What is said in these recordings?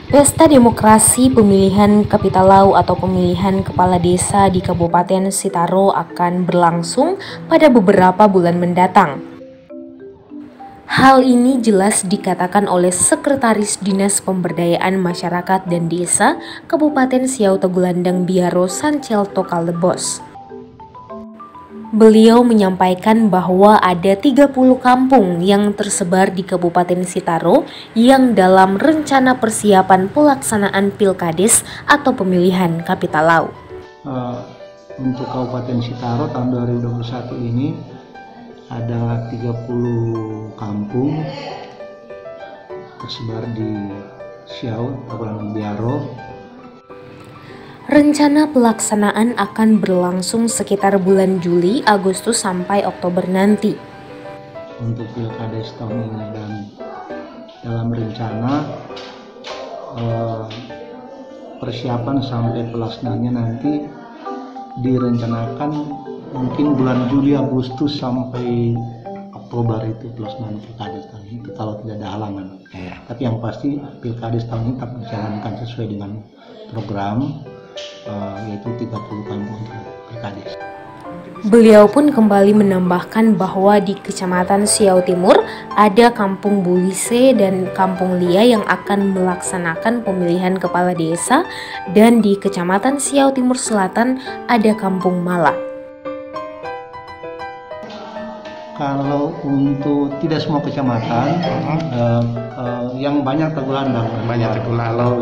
Pesta demokrasi pemilihan Kapitalau atau pemilihan kepala desa di Kabupaten Sitaro akan berlangsung pada beberapa bulan mendatang. Hal ini jelas dikatakan oleh Sekretaris Dinas Pemberdayaan Masyarakat dan Desa Kabupaten Siau Tegulandang Biaro Sancelto Kalebos. Beliau menyampaikan bahwa ada 30 kampung yang tersebar di Kabupaten Sitaro yang dalam rencana persiapan pelaksanaan Pilkades atau pemilihan Kapitalau. Untuk Kabupaten Sitaro tahun 2021 ini ada 30 kampung tersebar di Siau Tegulandang Biaro. Rencana pelaksanaan akan berlangsung sekitar bulan Juli, Agustus sampai Oktober nanti. Untuk Pilkades tahun ini dan dalam rencana persiapan sampai pelaksanaannya nanti direncanakan mungkin bulan Juli, Agustus sampai Oktober itu pelaksanaan Pilkades tahun ini kalau tidak ada halangan. Tapi yang pasti Pilkades tahun ini tetap dijalankan sesuai dengan program yaitu 30 kampung untuk Pilkades. Beliau pun kembali menambahkan bahwa di Kecamatan Siau Timur ada Kampung Buise dan Kampung Lia yang akan melaksanakan pemilihan kepala desa, dan di Kecamatan Siau Timur Selatan ada Kampung Mala. Kalau untuk tidak semua kecamatan, yang banyak Tegulandang. Kalau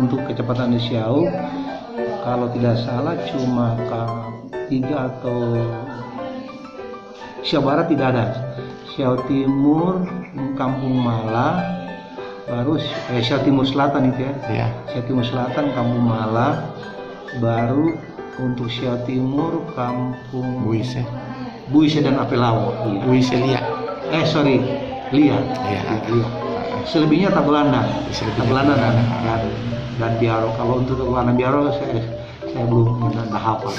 untuk Kecamatan di Siau, kalau tidak salah cuma K3 atau Siau Barat tidak ada. Siau Timur, Kampung Mala, baru Siau Timur Selatan itu ya. Siau Timur Selatan, Kampung Mala, baru untuk Siau Timur, Kampung Buise dan Apelawo. Buise Lia. Lia. Selebihnya Tegulandang. Dan Biaro. Kalau untuk Tegulandang Biaro saya belum hafal.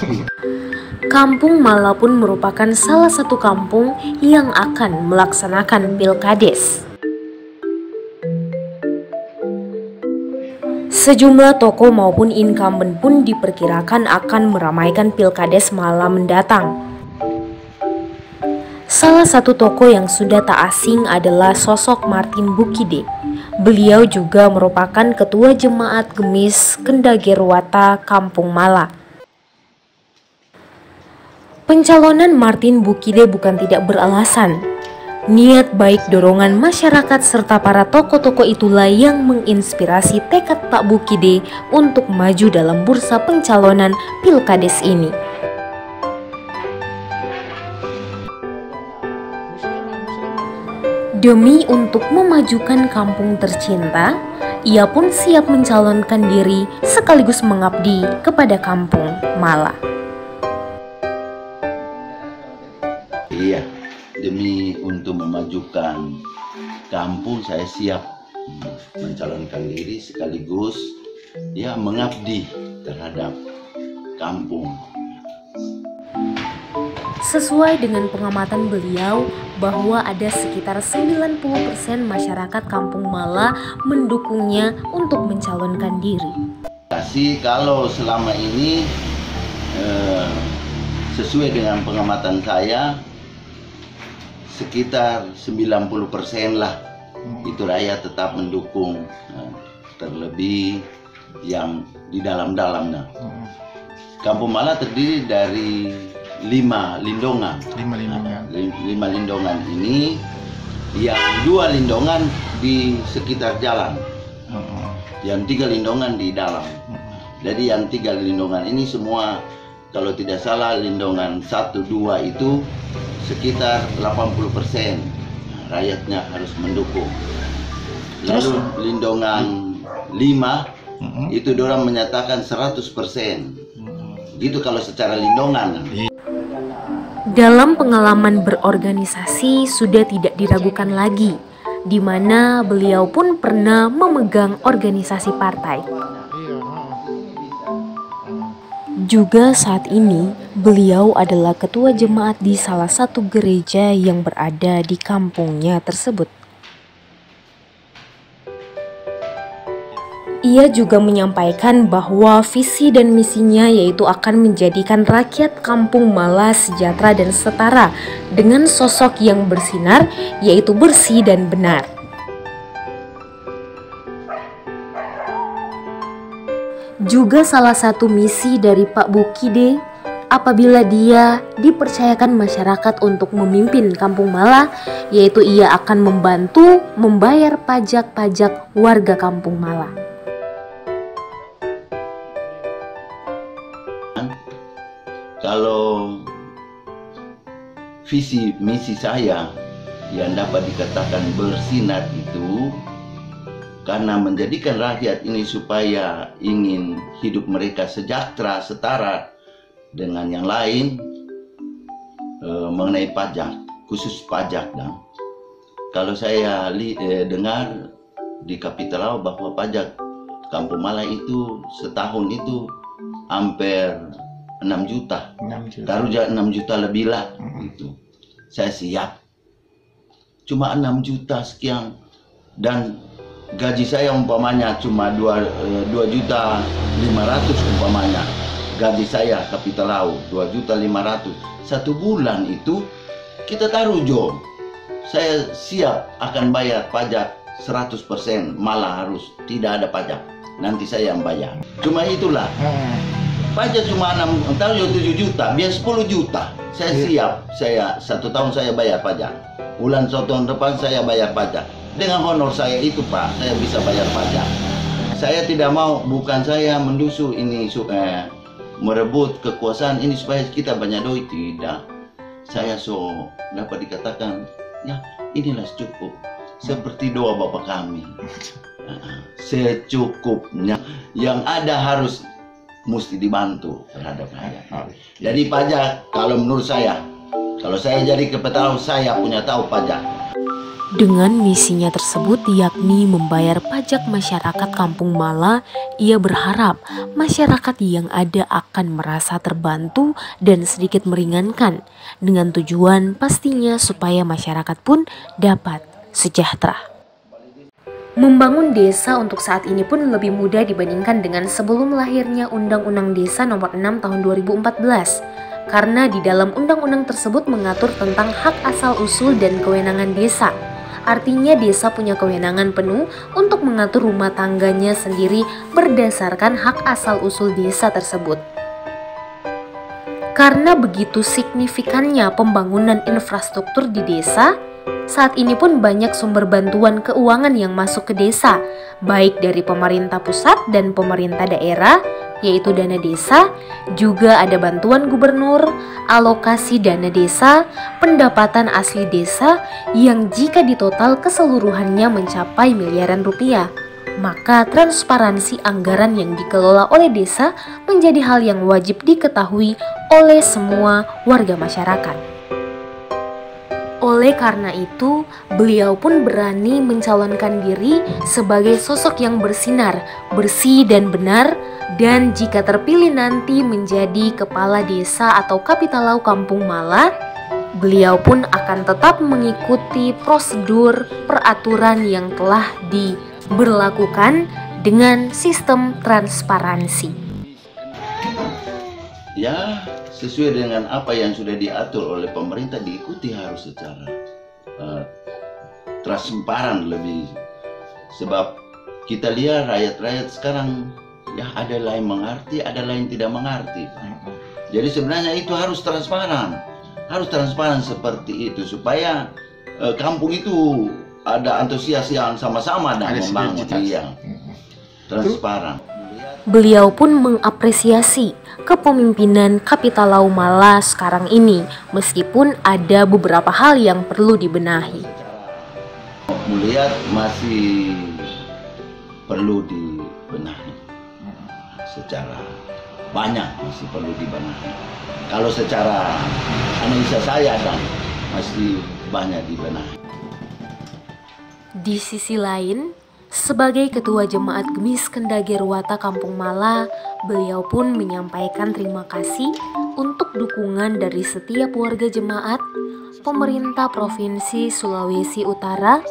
Kampung Mala pun merupakan salah satu kampung yang akan melaksanakan Pilkades. Sejumlah tokoh maupun incumbent pun diperkirakan akan meramaikan Pilkades malam mendatang. Salah satu tokoh yang sudah tak asing adalah sosok Martin Bukide. Beliau juga merupakan Ketua Jemaat Gemis Kendagerwata Kampung Mala. Pencalonan Martin Bukide bukan tidak beralasan. Niat baik dorongan masyarakat serta para tokoh-tokoh itulah yang menginspirasi tekad Pak Bukide untuk maju dalam bursa pencalonan Pilkades ini. Demi untuk memajukan kampung tercinta, ia pun siap mencalonkan diri sekaligus mengabdi kepada Kampung Mala. Iya, demi untuk memajukan kampung saya siap mencalonkan diri sekaligus ya mengabdi terhadap kampung. Sesuai dengan pengamatan beliau bahwa ada sekitar 90% masyarakat Kampung Mala mendukungnya untuk mencalonkan diri. Kalau selama ini sesuai dengan pengamatan saya sekitar 90% lah itu rakyat tetap mendukung, terlebih yang di dalam-dalamnya. Kampung Mala terdiri dari 5 lindongan. 5 lindongan ini yang 2 lindongan di sekitar jalan, yang 3 lindongan di dalam. Jadi yang 3 lindongan ini semua kalau tidak salah lindongan 1, 2 itu sekitar 80% rakyatnya harus mendukung. Lalu lindongan 5 itu dorang menyatakan 100%. Gitu kalau secara lindongan. Dalam pengalaman berorganisasi sudah tidak diragukan lagi, di mana beliau pun pernah memegang organisasi partai. Juga saat ini, beliau adalah ketua jemaat di salah satu gereja yang berada di kampungnya tersebut. Ia juga menyampaikan bahwa visi dan misinya yaitu akan menjadikan rakyat Kampung Mala sejahtera dan setara dengan sosok yang bersinar, yaitu bersih dan benar. Juga salah satu misi dari Pak Bukide apabila dia dipercayakan masyarakat untuk memimpin Kampung Mala, yaitu ia akan membantu membayar pajak-pajak warga Kampung Mala. Kalau visi misi saya yang dapat dikatakan bersinar itu karena menjadikan rakyat ini supaya ingin hidup mereka sejahtera, setara dengan yang lain mengenai pajak, khusus pajak. Dan kalau saya dengar di Kapitalau bahwa pajak Kampung Mala itu setahun itu hampir 6 juta. Taruh 6 juta lebih lah. Itu saya siap. Cuma 6 juta sekian, dan gaji saya umpamanya cuma 2 juta 500 umpamanya. Gaji saya Kapitalau 2 juta 500. Satu bulan itu kita taruh Jo. Saya siap akan bayar pajak 100%, malah harus tidak ada pajak. Nanti saya yang bayar. Cuma itulah. Pajak cuma 7 juta, biar 10 juta. Saya siap, saya 1 tahun saya bayar pajak. Bulan 1 tahun depan saya bayar pajak. Dengan honor saya itu Pak, saya bisa bayar pajak. Saya tidak mau, bukan saya mendusu ini merebut kekuasaan ini supaya kita banyak duit, tidak. Saya dapat dikatakan, ya inilah cukup. Seperti doa Bapak kami. Secukupnya. Yang ada harus mesti dibantu terhadap rakyat. Jadi pajak, kalau menurut saya, kalau saya jadi Kapitalau, saya punya tahu pajak. Dengan misinya tersebut, yakni membayar pajak masyarakat Kampung Mala, ia berharap masyarakat yang ada akan merasa terbantu dan sedikit meringankan, dengan tujuan pastinya supaya masyarakat pun dapat sejahtera. Membangun desa untuk saat ini pun lebih mudah dibandingkan dengan sebelum lahirnya Undang-Undang Desa Nomor 6 Tahun 2014, karena di dalam undang-undang tersebut mengatur tentang hak asal-usul dan kewenangan desa. Artinya desa punya kewenangan penuh untuk mengatur rumah tangganya sendiri berdasarkan hak asal-usul desa tersebut. Karena begitu signifikannya pembangunan infrastruktur di desa, saat ini pun banyak sumber bantuan keuangan yang masuk ke desa, baik dari pemerintah pusat dan pemerintah daerah, yaitu dana desa, juga ada bantuan gubernur, alokasi dana desa, pendapatan asli desa yang jika ditotal keseluruhannya mencapai miliaran rupiah. Maka transparansi anggaran yang dikelola oleh desa menjadi hal yang wajib diketahui oleh semua warga masyarakat. Oleh karena itu, beliau pun berani mencalonkan diri sebagai sosok yang bersinar, bersih dan benar, dan jika terpilih nanti menjadi kepala desa atau Kapitalau Kampung Mala, beliau pun akan tetap mengikuti prosedur peraturan yang telah diberlakukan dengan sistem transparansi. Ya, sesuai dengan apa yang sudah diatur oleh pemerintah, diikuti harus secara transparan lebih. Sebab kita lihat rakyat-rakyat sekarang, ya ada lain mengerti, ada lain tidak mengerti. Jadi sebenarnya itu harus transparan seperti itu supaya kampung itu ada antusias yang sama-sama dan membangun yang transparan. Beliau pun mengapresiasi kepemimpinan Kapitalau Mala sekarang ini, meskipun ada beberapa hal yang perlu dibenahi. Melihat masih perlu dibenahi, secara banyak masih perlu dibenahi. Kalau secara analisa saya dan masih banyak dibenahi. Di sisi lain, sebagai Ketua Jemaat Gemis Kendagerwata Kampung Mala, beliau pun menyampaikan terima kasih untuk dukungan dari setiap warga jemaat, pemerintah Provinsi Sulawesi Utara,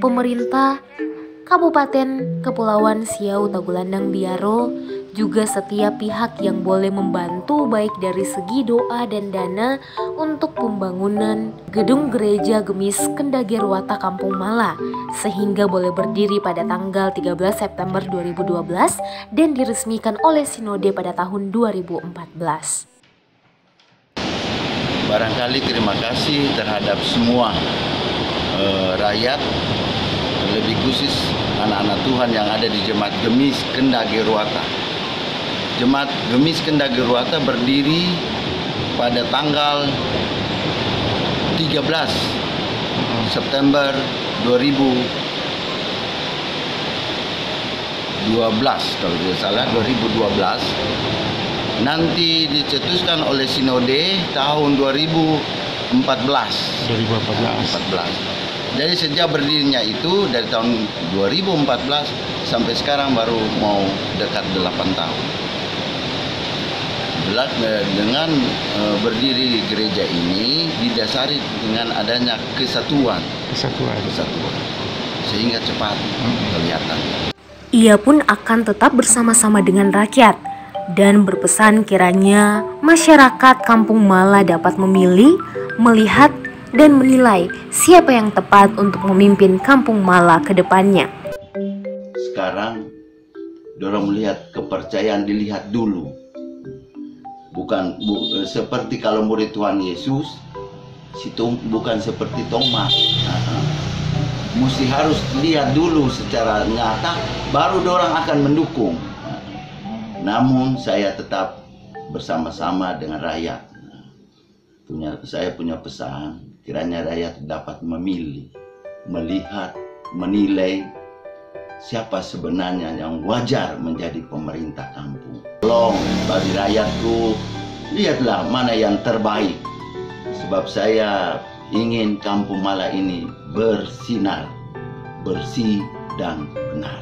pemerintah Kabupaten Kepulauan Siau Tagulandang Biaro, juga setiap pihak yang boleh membantu baik dari segi doa dan dana untuk pembangunan gedung gereja Gemis Kendagerwata Kampung Mala sehingga boleh berdiri pada tanggal 13 September 2012 dan diresmikan oleh Sinode pada tahun 2014. Barangkali terima kasih terhadap semua rakyat, lebih khusus anak-anak Tuhan yang ada di Jemaat Gemis Kendagerwata. Jemaat Gemis Kendagerwata berdiri pada tanggal 13 September 2012 kalau tidak salah, 2012. Nanti dicetuskan oleh Sinode tahun 2014. Jadi sejak berdirinya itu dari tahun 2014 sampai sekarang baru mau dekat 8 tahun. Dengan berdiri gereja ini didasari dengan adanya kesatuan sehingga cepat kelihatan. Ia pun akan tetap bersama-sama dengan rakyat dan berpesan kiranya masyarakat Kampung Mala dapat memilih, melihat, dan menilai siapa yang tepat untuk memimpin Kampung Mala ke depannya. Sekarang dorang melihat kepercayaan dilihat dulu. Bukan seperti kalau murid Tuhan Yesus, bukan seperti Thomas. Mesti harus lihat dulu secara nyata, baru dorang akan mendukung. Namun saya tetap bersama-sama dengan rakyat. Saya punya pesan, kiranya rakyat dapat memilih, melihat, menilai siapa sebenarnya yang wajar menjadi pemerintah kampung. Tolong bagi rakyatku, lihatlah mana yang terbaik. Sebab saya ingin Kampung Mala ini bersinar, bersih dan benar.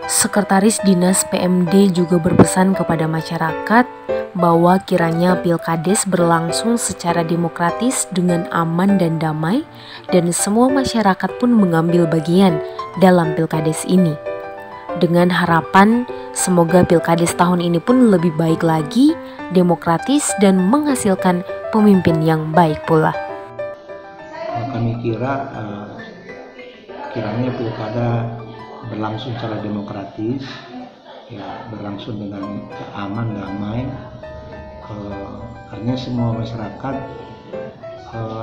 Sekretaris Dinas PMD juga berpesan kepada masyarakat bahwa kiranya Pilkades berlangsung secara demokratis dengan aman dan damai dan semua masyarakat pun mengambil bagian dalam Pilkades ini. Dengan harapan semoga Pilkades tahun ini pun lebih baik lagi, demokratis dan menghasilkan pemimpin yang baik pula. Kami kiranya pilkada berlangsung secara demokratis, ya, berlangsung dengan aman, damai, karena semua masyarakat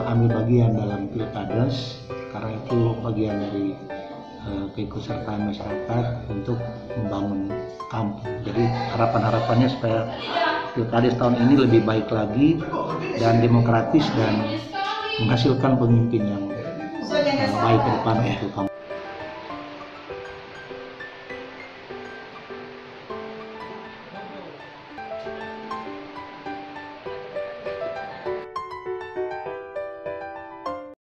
ambil bagian dalam pilkades, karena itu bagian dari keikutsertaan masyarakat untuk membangun kampung. Jadi harapannya supaya pilkades tahun ini lebih baik lagi dan demokratis dan menghasilkan pemimpin yang baik ke depan untuk kampung.